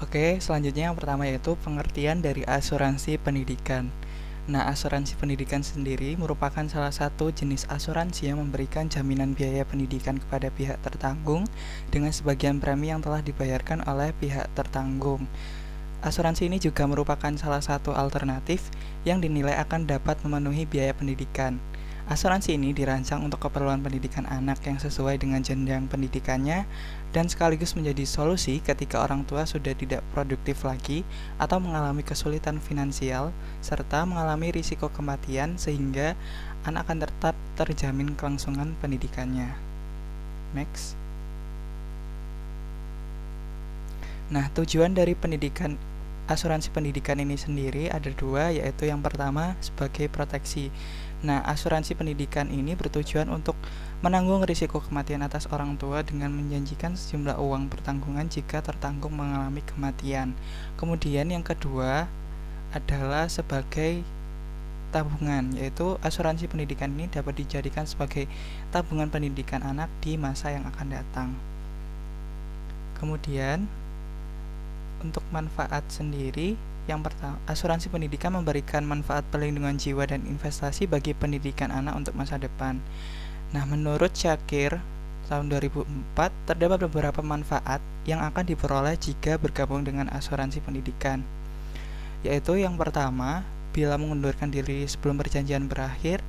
Oke, selanjutnya yang pertama yaitu pengertian dari asuransi pendidikan. Nah, asuransi pendidikan sendiri merupakan salah satu jenis asuransi yang memberikan jaminan biaya pendidikan kepada pihak tertanggung dengan sebagian premi yang telah dibayarkan oleh pihak tertanggung. Asuransi ini juga merupakan salah satu alternatif yang dinilai akan dapat memenuhi biaya pendidikan. Asuransi ini dirancang untuk keperluan pendidikan anak yang sesuai dengan jenjang pendidikannya dan sekaligus menjadi solusi ketika orang tua sudah tidak produktif lagi atau mengalami kesulitan finansial serta mengalami risiko kematian sehingga anak akan tetap terjamin kelangsungan pendidikannya. Next. Nah, tujuan dari asuransi pendidikan ini sendiri ada dua, yaitu yang pertama sebagai proteksi. Nah, asuransi pendidikan ini bertujuan untuk menanggung risiko kematian atas orang tua dengan menjanjikan sejumlah uang pertanggungan jika tertanggung mengalami kematian. Kemudian yang kedua adalah sebagai tabungan, yaitu asuransi pendidikan ini dapat dijadikan sebagai tabungan pendidikan anak di masa yang akan datang. Kemudian untuk manfaat sendiri, yang pertama, asuransi pendidikan memberikan manfaat perlindungan jiwa dan investasi bagi pendidikan anak untuk masa depan. Nah, menurut Syakir tahun 2004, terdapat beberapa manfaat yang akan diperoleh jika bergabung dengan asuransi pendidikan. Yaitu yang pertama, bila mengundurkan diri sebelum perjanjian berakhir,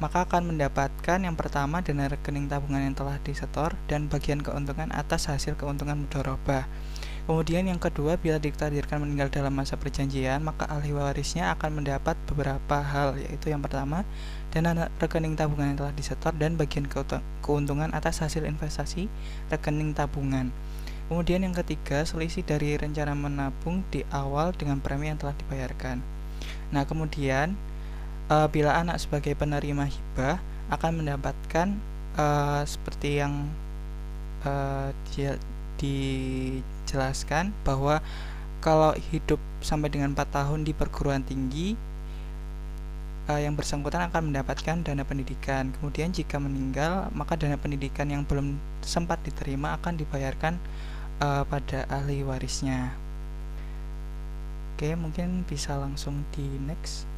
maka akan mendapatkan yang pertama dana rekening tabungan yang telah disetor dan bagian keuntungan atas hasil keuntungan mudharabah. Kemudian yang kedua, bila ditakdirkan meninggal dalam masa perjanjian, maka ahli warisnya akan mendapat beberapa hal, yaitu yang pertama, dana rekening tabungan yang telah disetor dan bagian keuntungan atas hasil investasi rekening tabungan. Kemudian yang ketiga, selisih dari rencana menabung di awal dengan premi yang telah dibayarkan. Nah, kemudian bila anak sebagai penerima hibah akan mendapatkan seperti yang dijelaskan bahwa kalau hidup sampai dengan 4 tahun di perguruan tinggi, yang bersangkutan akan mendapatkan dana pendidikan. Kemudian jika meninggal, maka dana pendidikan yang belum sempat diterima akan dibayarkan pada ahli warisnya. Oke, mungkin bisa langsung di next.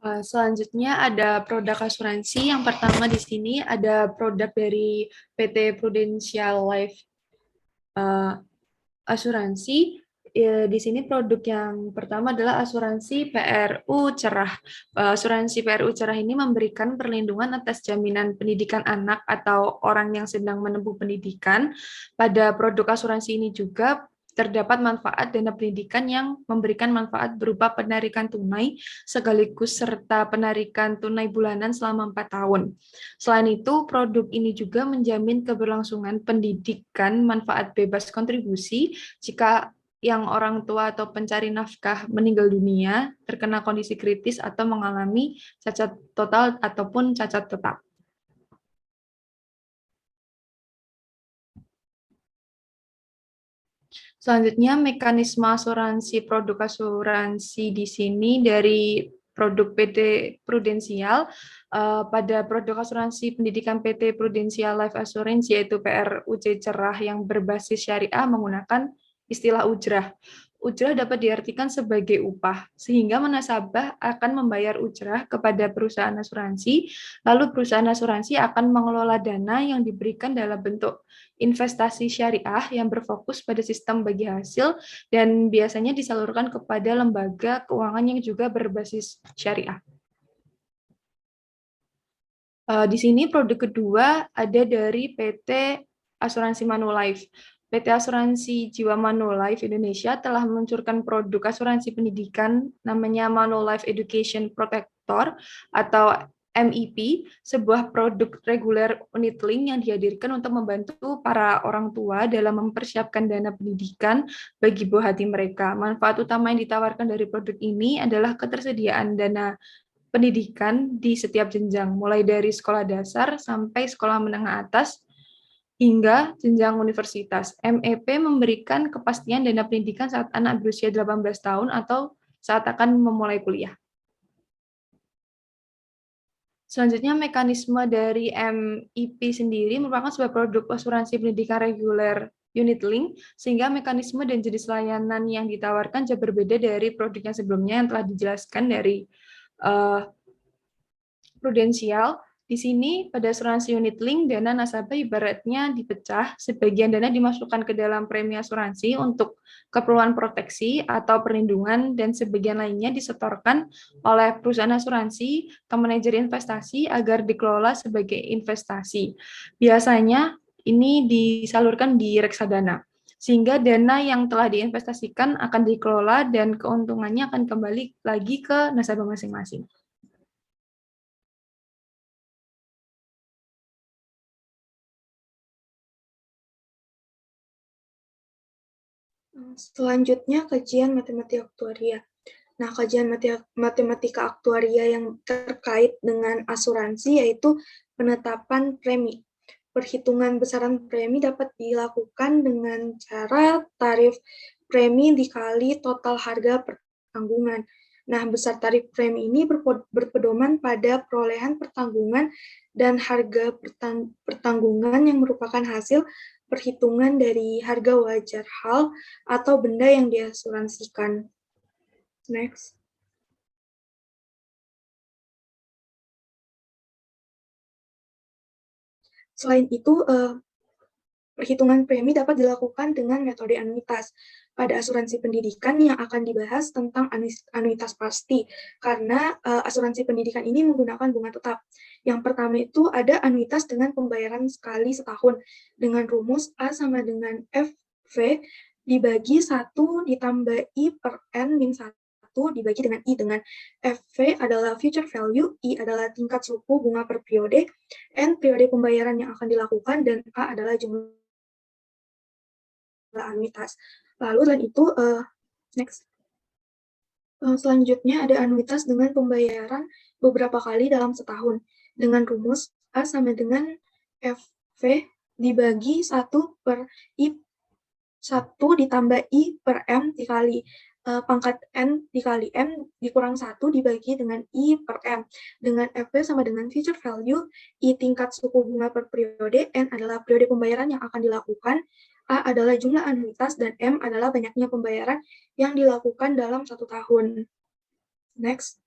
Selanjutnya ada produk asuransi. Yang pertama di sini ada produk dari PT Prudential Life Asuransi. Di sini produk yang pertama adalah asuransi PRU Cerah. Asuransi PRU Cerah ini memberikan perlindungan atas jaminan pendidikan anak atau orang yang sedang menempuh pendidikan. Pada produk asuransi ini juga terdapat manfaat dana pendidikan yang memberikan manfaat berupa penarikan tunai sekaligus serta penarikan tunai bulanan selama 4 tahun. Selain itu, produk ini juga menjamin keberlangsungan pendidikan manfaat bebas kontribusi jika yang orang tua atau pencari nafkah meninggal dunia, terkena kondisi kritis atau mengalami cacat total ataupun cacat tetap. Selanjutnya, mekanisme asuransi produk asuransi di sini dari produk PT Prudensial. Pada produk asuransi pendidikan PT Prudensial Life Assurance yaitu PRUC Cerah yang berbasis syariah menggunakan istilah ujrah. Ujrah dapat diartikan sebagai upah, sehingga nasabah akan membayar ujrah kepada perusahaan asuransi, lalu perusahaan asuransi akan mengelola dana yang diberikan dalam bentuk investasi syariah yang berfokus pada sistem bagi hasil dan biasanya disalurkan kepada lembaga keuangan yang juga berbasis syariah. Di sini produk kedua ada dari PT Asuransi Manulife. PT Asuransi Jiwa Manulife Indonesia telah meluncurkan produk asuransi pendidikan namanya Manulife Education Protector atau MIP, sebuah produk reguler unit link yang dihadirkan untuk membantu para orang tua dalam mempersiapkan dana pendidikan bagi buah hati mereka. Manfaat utama yang ditawarkan dari produk ini adalah ketersediaan dana pendidikan di setiap jenjang, mulai dari sekolah dasar sampai sekolah menengah atas hingga jenjang universitas. MEP memberikan kepastian dana pendidikan saat anak berusia 18 tahun atau saat akan memulai kuliah. Selanjutnya, mekanisme dari MIP sendiri merupakan sebuah produk asuransi pendidikan reguler unit link, sehingga mekanisme dan jenis layanan yang ditawarkan jauh berbeda dari produk yang sebelumnya yang telah dijelaskan dari prudensial. Di sini pada asuransi unit link, dana nasabah ibaratnya dipecah, sebagian dana dimasukkan ke dalam premi asuransi untuk keperluan proteksi atau perlindungan, dan sebagian lainnya disetorkan oleh perusahaan asuransi ke manajer investasi agar dikelola sebagai investasi. Biasanya ini disalurkan di reksadana, sehingga dana yang telah diinvestasikan akan dikelola dan keuntungannya akan kembali lagi ke nasabah masing-masing. Selanjutnya, kajian matematika aktuaria. Nah, kajian matematika aktuaria yang terkait dengan asuransi yaitu penetapan premi. Perhitungan besaran premi dapat dilakukan dengan cara tarif premi dikali total harga pertanggungan. Nah, besar tarif premi ini berpedoman pada perolehan pertanggungan dan harga pertanggungan yang merupakan hasil perhitungan dari harga wajar hal atau benda yang diasuransikan. Next. Selain itu, perhitungan premi dapat dilakukan dengan metode anuitas. Pada asuransi pendidikan yang akan dibahas tentang anuitas pasti, karena asuransi pendidikan ini menggunakan bunga tetap. Yang pertama itu ada anuitas dengan pembayaran sekali setahun, dengan rumus A sama dengan FV dibagi 1 ditambah I per N min 1 dibagi dengan I, dengan FV adalah future value, I adalah tingkat suku bunga per periode, N periode pembayaran yang akan dilakukan, dan A adalah jumlah anuitas. Lalu selain itu, next. Selanjutnya ada anuitas dengan pembayaran beberapa kali dalam setahun, dengan rumus A sama dengan FV dibagi 1 per I 1 ditambah I per M dikali pangkat N dikali M dikurang 1 dibagi dengan I per M, dengan FV sama dengan future value, I tingkat suku bunga per periode, N adalah periode pembayaran yang akan dilakukan, A adalah jumlah anuitas, dan M adalah banyaknya pembayaran yang dilakukan dalam 1 tahun. Next.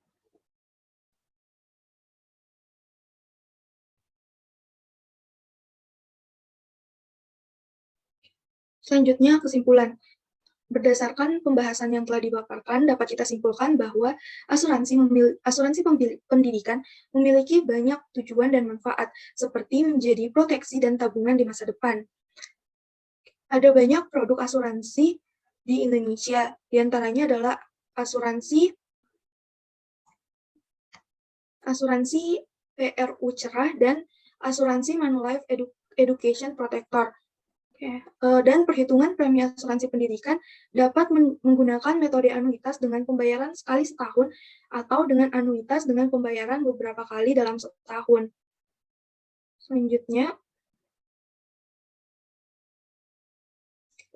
Selanjutnya, kesimpulan. Berdasarkan pembahasan yang telah dipaparkan, dapat kita simpulkan bahwa asuransi pendidikan memiliki banyak tujuan dan manfaat, seperti menjadi proteksi dan tabungan di masa depan. Ada banyak produk asuransi di Indonesia, diantaranya adalah asuransi PRU Cerah dan asuransi Manulife Education Protector. Dan perhitungan premi asuransi pendidikan dapat menggunakan metode anuitas dengan pembayaran sekali setahun atau dengan anuitas dengan pembayaran beberapa kali dalam setahun. Selanjutnya,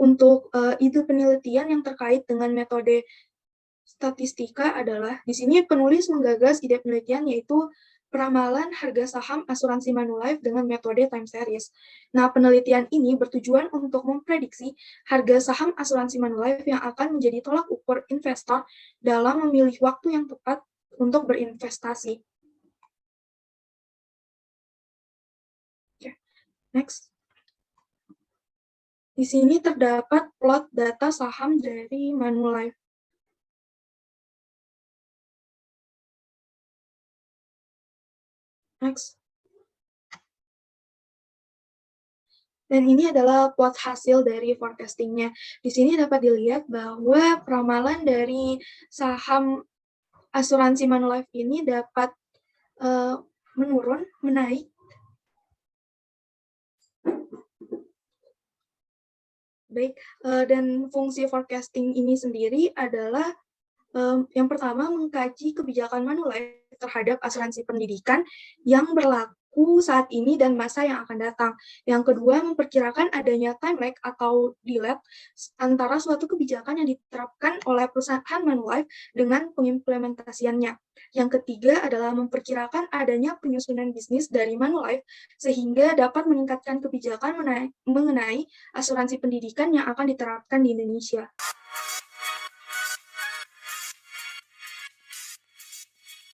untuk ide penelitian yang terkait dengan metode statistika adalah, di sini penulis menggagas ide penelitian yaitu peramalan harga saham asuransi Manulife dengan metode time series. Nah, penelitian ini bertujuan untuk memprediksi harga saham asuransi Manulife yang akan menjadi tolak ukur investor dalam memilih waktu yang tepat untuk berinvestasi. Next. Di sini terdapat plot data saham dari Manulife. Next. Dan ini adalah plot hasil dari forecasting-nya. Di sini dapat dilihat bahwa peramalan dari saham asuransi Manulife ini dapat menurun, menaik. Baik, dan fungsi forecasting ini sendiri adalah yang pertama, mengkaji kebijakan Manulife terhadap asuransi pendidikan yang berlaku berlaku saat ini dan masa yang akan datang. Yang kedua, memperkirakan adanya time lag atau delay antara suatu kebijakan yang diterapkan oleh perusahaan Manulife dengan pengimplementasiannya. Yang ketiga adalah memperkirakan adanya penyusunan bisnis dari Manulife sehingga dapat meningkatkan kebijakan mengenai asuransi pendidikan yang akan diterapkan di Indonesia.